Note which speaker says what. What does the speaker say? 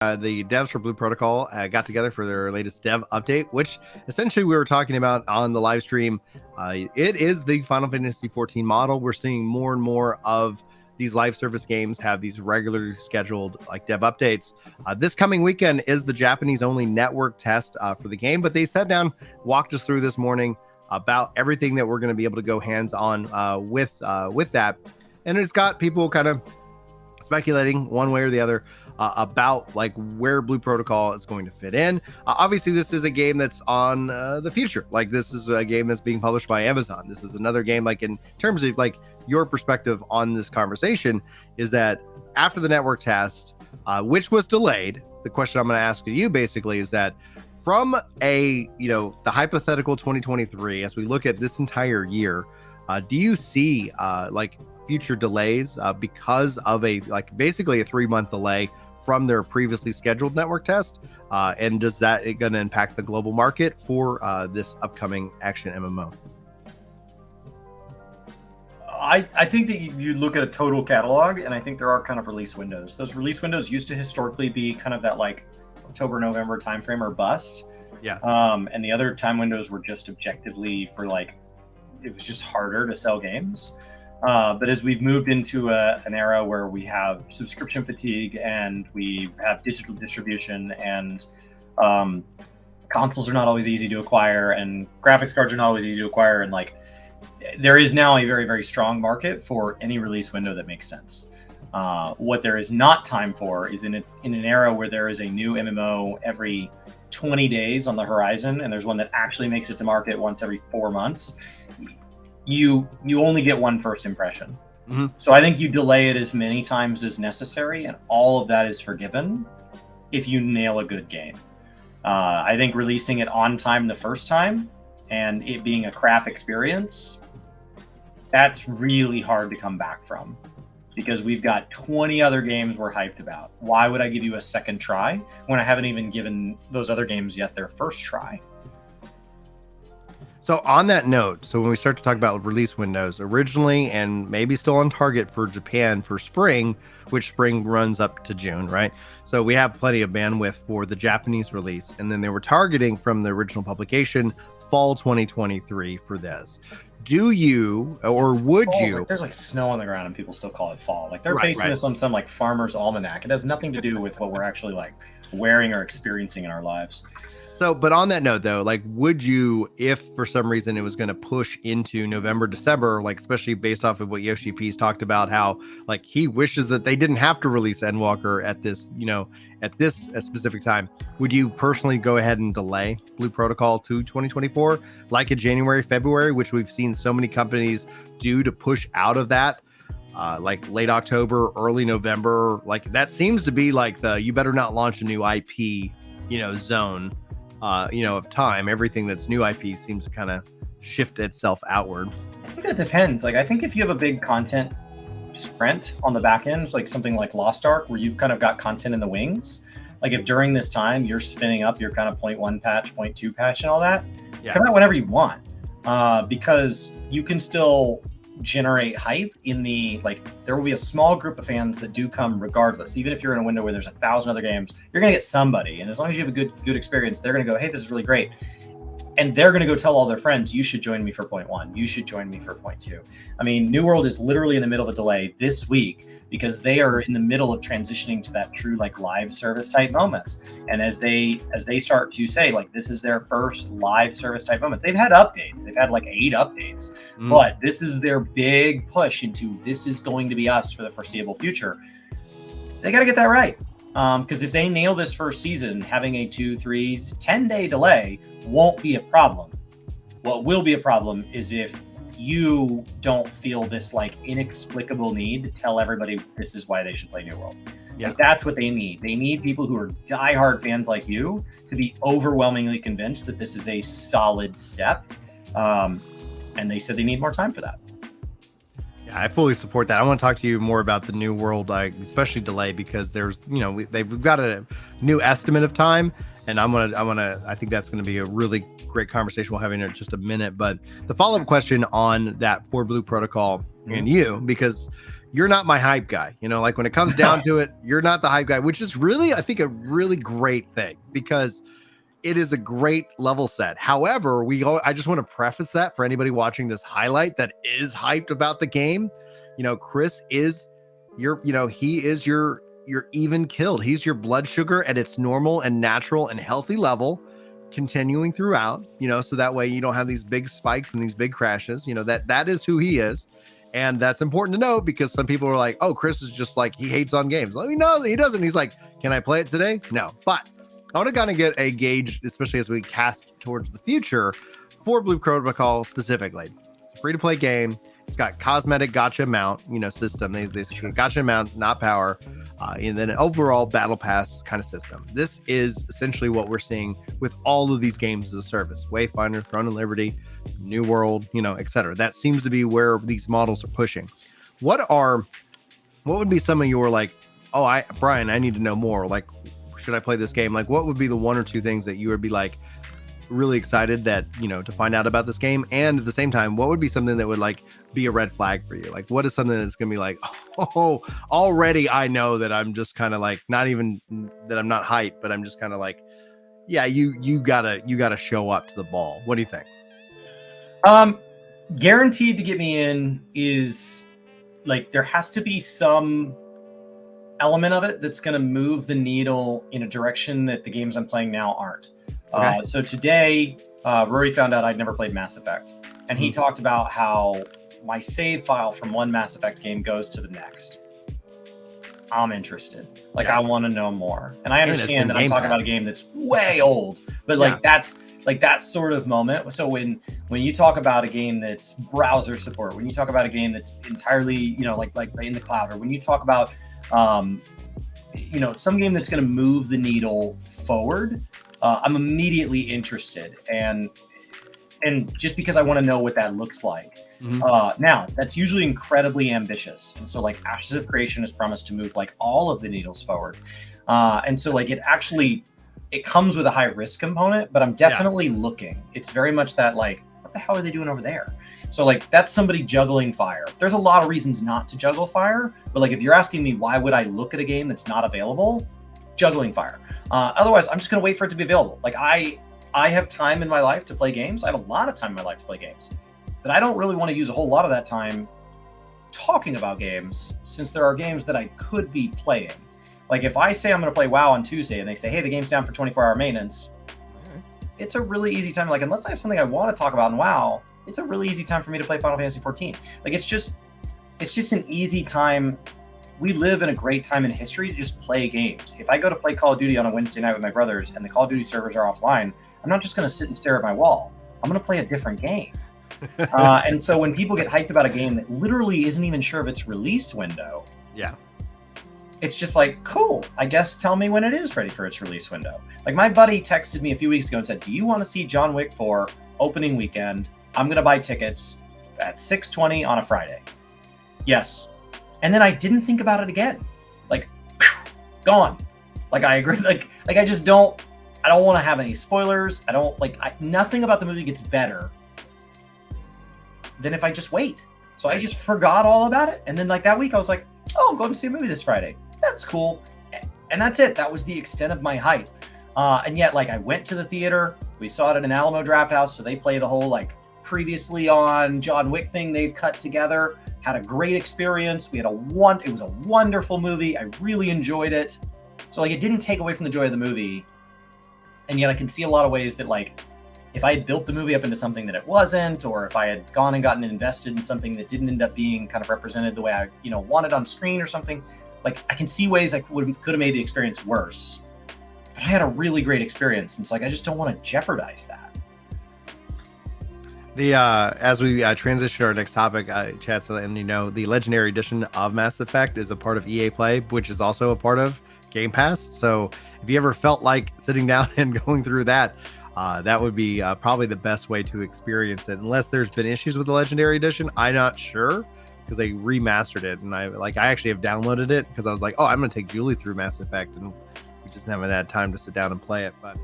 Speaker 1: The devs for Blue Protocol got together for their latest dev update, which essentially we were talking about on the live stream. It is the Final Fantasy 14 model. We're seeing more and more of these live service games have these regularly scheduled like dev updates. This coming weekend is the Japanese only network test for the game, but they sat down, walked us through this morning about everything that we're going to be able to go hands on with that. And it's got people kind of speculating one way or the other about like where Blue Protocol is going to fit in. Obviously, this is a game that's on the future. Like this is a game that's being published by Amazon. This is another game, like in terms of like your perspective on this conversation, is that after the network test, which was delayed, the question I'm going to ask you basically is that from a, the hypothetical 2023, as we look at this entire year, do you see like future delays because of basically a 3-month delay from their previously scheduled network test? And does that going to impact the global market for this upcoming action MMO?
Speaker 2: I think that you look at a total catalog, and I think there are kind of release windows. Those release windows used to historically be kind of that like October, November timeframe or bust.
Speaker 1: Yeah.
Speaker 2: And the other time windows were just objectively for like, it was just harder to sell games. But as we've moved into an era where we have subscription fatigue and we have digital distribution and consoles are not always easy to acquire and graphics cards are not always easy to acquire, and like there is now a very, very strong market for any release window that makes sense. What there is not time for is in an era where there is a new MMO every 20 days on the horizon, and there's one that actually makes it to market once every 4 months. You only get one first impression.
Speaker 1: Mm-hmm.
Speaker 2: So I think you delay it as many times as necessary, and all of that is forgiven if you nail a good game. I think releasing it on time the first time and it being a crap experience, that's really hard to come back from, because we've got 20 other games we're hyped about. Why would I give you a second try when I haven't even given those other games yet their first try?
Speaker 1: So on that note, so when we start to talk about release windows, originally and maybe still on target for Japan for spring, which spring runs up to June, right? So we have plenty of bandwidth for the Japanese release. And then they were targeting from the original publication fall 2023 for this. Do you, or would you?
Speaker 2: Like, there's like snow on the ground and people still call it fall. Like they're
Speaker 1: Right,
Speaker 2: basing this on some like farmer's almanac. It has nothing to do with what we're actually like wearing or experiencing in our lives.
Speaker 1: So, but on that note, though, like, would you, if for some reason it was going to push into November, December, like, especially based off of what Yoshi P's talked about, how like he wishes that they didn't have to release Endwalker at this, at this specific time, would you personally go ahead and delay Blue Protocol to 2024, like in January, February, which we've seen so many companies do to push out of that? Like late October, early November, like that seems to be like the you better not launch a new IP, zone. Of time. Everything that's new IP seems to kind of shift itself outward.
Speaker 2: I think it depends. Like, I think if you have a big content sprint on the back end, like something like Lost Ark, where you've kind of got content in the wings, like if during this time you're spinning up your kind of 0.1 patch, 0.2 patch and all that, come out whenever you want, because you can still generate hype in the, like, there will be a small group of fans that do come regardless. Even if you're in a window where there's 1,000 other games, you're going to get somebody. And as long as you have a good experience, they're going to go, hey, this is really great. And they're going to go tell all their friends, you should join me for 0.1. You should join me for 0.2. I mean, New World is literally in the middle of a delay this week because they are in the middle of transitioning to that true like live service type moment. And as they start to say, like, this is their first live service type moment, they've had updates. They've had like 8 updates, but this is their big push into this is going to be us for the foreseeable future. They got to get that right. Because if they nail this first season, having a 2, 3, 10-day delay won't be a problem. What will be a problem is if you don't feel this like inexplicable need to tell everybody this is why they should play New World. Yeah. Like, that's what they need. They need people who are diehard fans like you to be overwhelmingly convinced that this is a solid step. And they said they need more time for that.
Speaker 1: Yeah, I fully support that. I want to talk to you more about the New World, especially delay, because there's, we've got a new estimate of time, and I think that's going to be a really great conversation we'll have in just a minute. But the follow-up question on that for Blue Protocol and you, because you're not my hype guy. You know, like when it comes down to it, you're not the hype guy, which is really, I think, a really great thing because it is a great level set. However, I just want to preface that for anybody watching this highlight that is hyped about the game. You know, Chris is he is your even killed. He's your blood sugar at its normal and natural and healthy level, continuing throughout, you know, so that way you don't have these big spikes and these big crashes. You know, that is who he is. And that's important to know because some people are like, oh, Chris is just like, he hates on games. Let me know he doesn't. He's like, can I play it today? No, but I want to kind of get a gauge, especially as we cast towards the future for Blue Protocol specifically. It's a free-to-play game. It's got cosmetic gotcha mount, system. They say gotcha mount, not power, and then an overall battle pass kind of system. This is essentially what we're seeing with all of these games as a service: Wayfinder, Throne and Liberty, New World, etc. That seems to be where these models are pushing. What would be some of your like, Brian, I need to know more. Like, should I play this game? Like, what would be the one or two things that you would be like really excited that, to find out about this game? And at the same time, what would be something that would like be a red flag for you? Like, what is something that's going to be like, oh, already I know that I'm just kind of like, not even that I'm not hyped, but I'm just kind of like, yeah, you gotta show up to the ball. What do you think?
Speaker 2: Guaranteed to get me in is like, there has to be some element of it that's going to move the needle in a direction that the games I'm playing now aren't. Okay. So today, Rory found out I'd never played Mass Effect, and he talked about how my save file from one Mass Effect game goes to the next. I'm interested. Like, I want to know more, and I understand that I'm talking about a game that's way old, but like that's like that sort of moment. So when you talk about a game that's browser support, when you talk about a game that's entirely like in the cloud, or when you talk about some game that's going to move the needle forward, I'm immediately interested, and just because I want to know what that looks like. Now that's usually incredibly ambitious, and so like Ashes of Creation is promised to move like all of the needles forward, and so like it comes with a high risk component, but I'm definitely looking. It's very much that like, what the hell are they doing over there? So like, that's somebody juggling fire. There's a lot of reasons not to juggle fire, but like, if you're asking me why would I look at a game that's not available, juggling fire. Otherwise, I'm just going to wait for it to be available. Like I have time in my life to play games. I have a lot of time in my life to play games, but I don't really want to use a whole lot of that time talking about games, since there are games that I could be playing. Like if I say I'm going to play WoW on Tuesday and they say, hey, the game's down for 24-hour maintenance, it's a really easy time. Like, unless I have something I want to talk about in WoW, it's a really easy time for me to play Final Fantasy 14. Like, it's just an easy time. We live in a great time in history to just play games. If I go to play Call of Duty on a Wednesday night with my brothers and the Call of Duty servers are offline, I'm not just going to sit and stare at my wall. I'm going to play a different game. And so when people get hyped about a game that literally isn't even sure of its release window, it's just like, cool, I guess tell me when it is ready for its release window. Like, my buddy texted me a few weeks ago and said, do you want to see John Wick 4 opening weekend? I'm going to buy tickets at 6:20 on a Friday. Yes. And then I didn't think about it again. Like, gone. Like, I agree. Like I don't want to have any spoilers. Nothing about the movie gets better than if I just wait. So I just forgot all about it. And then like that week I was like, oh, I'm going to see a movie this Friday. That's cool. And that's it. That was the extent of my hype. And yet, like, I went to the theater. We saw it in an Alamo Draft House. So they play the whole like previously on John Wick thing they've cut together. Had a great experience. It was a wonderful movie. I really enjoyed it. So like, it didn't take away from the joy of the movie. And yet I can see a lot of ways that like, if I had built the movie up into something that it wasn't, or if I had gone and gotten invested in something that didn't end up being kind of represented the way I, wanted on screen or something, like I can see ways I could have made the experience worse. But I had a really great experience. And it's like, I just don't want to jeopardize that.
Speaker 1: As we transition to our next topic, Chad, and the Legendary Edition of Mass Effect is a part of EA Play, which is also a part of Game Pass. So if you ever felt like sitting down and going through that, that would be probably the best way to experience it, unless there's been issues with the Legendary Edition. I'm not sure, because they remastered it, and I actually have downloaded it because I was like, oh, I'm gonna take Julie through Mass Effect, and we just haven't had time to sit down and play it. But